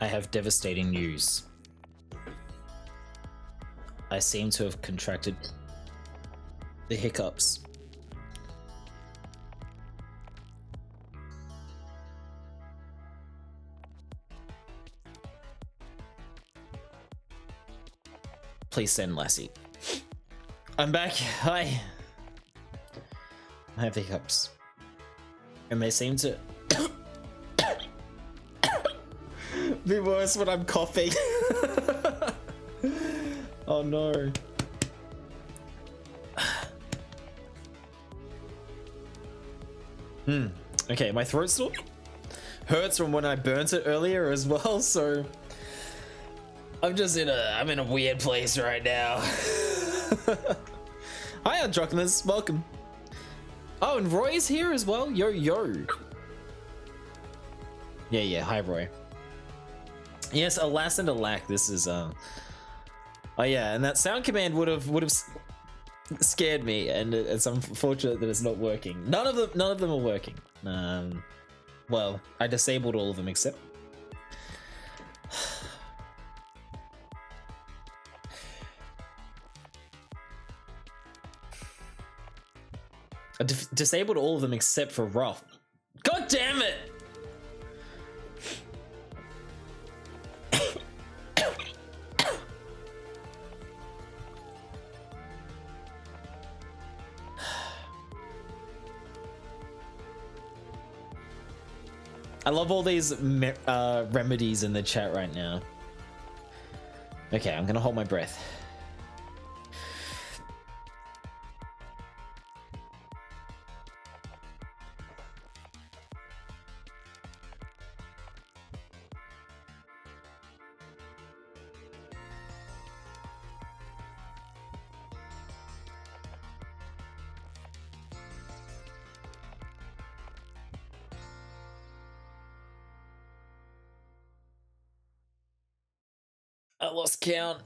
I have devastating news. I seem to have contracted the hiccups. Please send Lassie. I'm back. Hi. I have the hiccups. And they seem to be worse when I'm coughing. Oh no. Okay, my throat still hurts from when I burnt it earlier as well, so I'm in a weird place right now. Hi Androcnus, welcome. Oh, and Roy's here as well. Yo. Yeah, hi Roy. Yes, alas and alack, this is oh yeah, and that sound command would have scared me, and it's unfortunate that it's not working. None of them are working. Well, I disabled all of them except I disabled all of them except for Roth. God damn it! I love all these remedies in the chat right now. Okay, I'm gonna hold my breath. I lost count.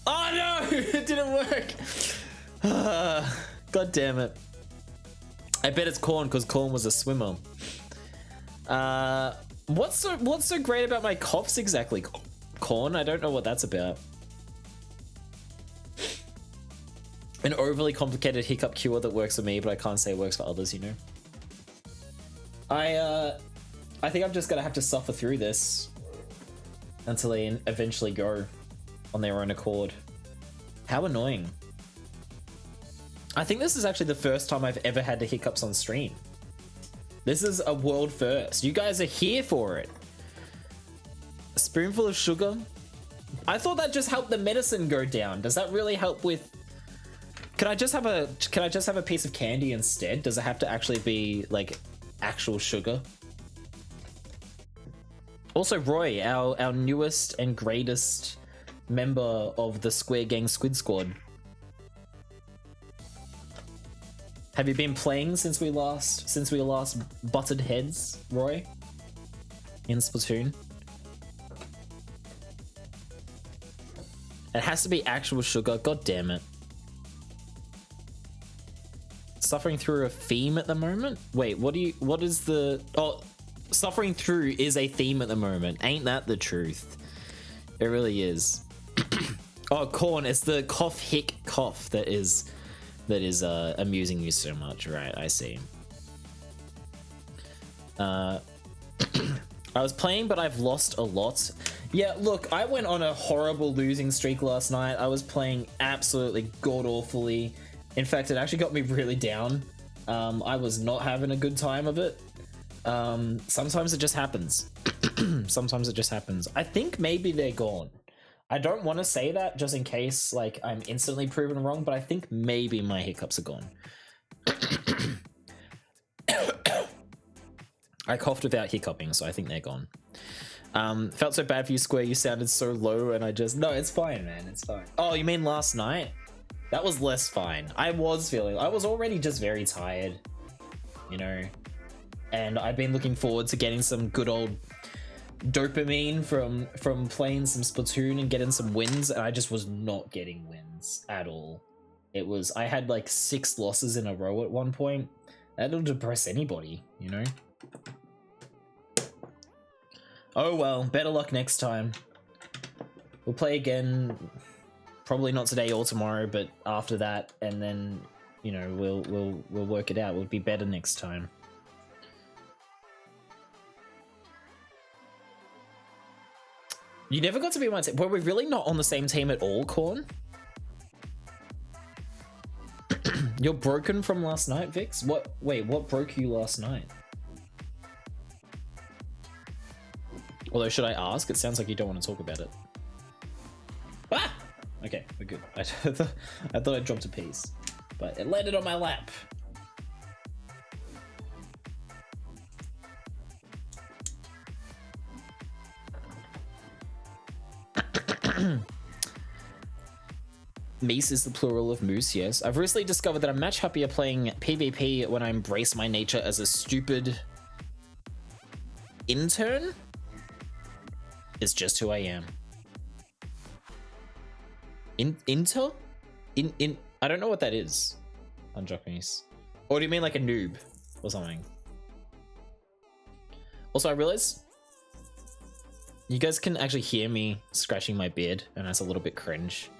Oh no! It didn't work! God damn it. I bet it's Corn because Corn was a swimmer. What's so great about my coughs exactly? Corn? I don't know what that's about. An overly complicated hiccup cure that works for me, but I can't say it works for others, you know? I think I'm just gonna have to suffer through this until they eventually go on their own accord. How annoying. I think this is actually the first time I've ever had the hiccups on stream. This is a world first. You guys are here for it. A spoonful of sugar? I thought that just helped the medicine go down. Does that really help with... Can I just have a piece of candy instead? Does it have to actually be like actual sugar? Also, Roy, our newest and greatest member of the Square Gang Squid Squad. Have you been playing since we last butted heads, Roy? In Splatoon? It has to be actual sugar. God damn it. Suffering through a theme at the moment? Wait, what is the... Oh, suffering through is a theme at the moment. Ain't that the truth? It really is. Oh, Corn, it's the cough hic cough that is amusing you so much. Right, I see. I was playing, but I've lost a lot. Yeah, look, I went on a horrible losing streak last night. I was playing absolutely god-awfully. In fact, it actually got me really down. I was not having a good time of it. Sometimes it just happens. Sometimes it just happens. I think maybe they're gone. I don't want to say that just in case like I'm instantly proven wrong, but I think maybe my hiccups are gone. I coughed without hiccuping, so I think they're gone. Felt so bad for you, Square. You sounded so low, and I just... No, it's fine, man. It's fine. Oh, you mean last night? That was less fine. I was already just very tired, you know? And I've been looking forward to getting some good old dopamine from playing some Splatoon and getting some wins, and I just was not getting wins at all. I had like 6 losses in a row at one point. That'll depress anybody, you know? Oh well, better luck next time. We'll play again, probably not today or tomorrow, but after that, and then, you know, we'll work it out. We'll be better next time. You never got to be my team. Were we really not on the same team at all, Corn? You're broken from last night, Vix? Wait, what broke you last night? Although, should I ask? It sounds like you don't want to talk about it. Ah! Okay, we're good. I thought I dropped a piece, but it landed on my lap. Meese is the plural of moose, yes. I've recently discovered that I'm much happier playing PvP when I embrace my nature as a stupid intern. It's just who I am. Inter? I don't know what that is on Japanese. Or do you mean like a noob or something? Also, I realized you guys can actually hear me scratching my beard, and that's a little bit cringe.